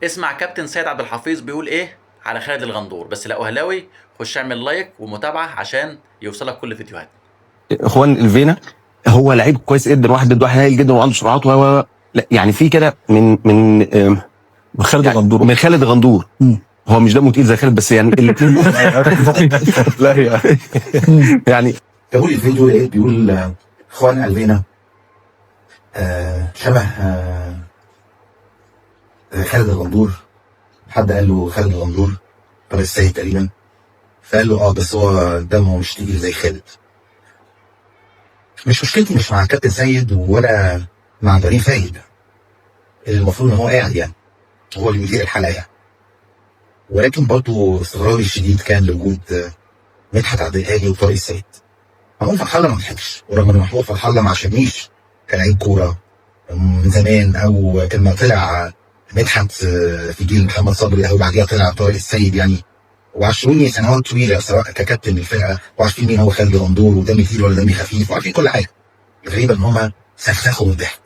اسمع كابتن سيد عبد الحفيظ بيقول ايه على خالد الغندور. بس لو اهلاوي خش اعمل لايك ومتابعه عشان يوصلك كل فيديوهات. اخوان الفينا هو لعيب كويس جدا، واحد ضد واحد هايل جدا وعنده سرعات لا يعني في كده من خالد يعني الغندور. من خالد غندور. هو مش دمه تقيل زي خالد، بس يعني الاثنين لا يعني بقول الفيديو ايه بيقول اخوان الفينا شبه خالد الغندور. حد قال له خالد الغندور، طارق السيد تقريبا، فقال له بس هو دمه مش تقيل زي خالد. مش مشكلتي مش مع كابتن سيد ولا مع ضريف فايد، المفروض ان هو قاعد يعني هو اللي بيدير الحلقه يعني. ولكن برضه استغرابي الشديد كان لوجود مدحت عبد الهادي وطارق السيد. محمود فتح الله ما ضحكش، ورغم ان محمود فتح الله ما عجبنيش كلاعب كوره من زمان، او كان ما طلع مدحت في جيل محمد صبري او بعديها طلع طارق السيد يعني، وعشروني سنوات طويله سواء ككابتن الفرقه، وعارفين مين هو خالد غندور ودمي تقيل ولا دمي خفيف، وعارفين كل حاجه. الغريبه ان هم سفسخوا الضحك.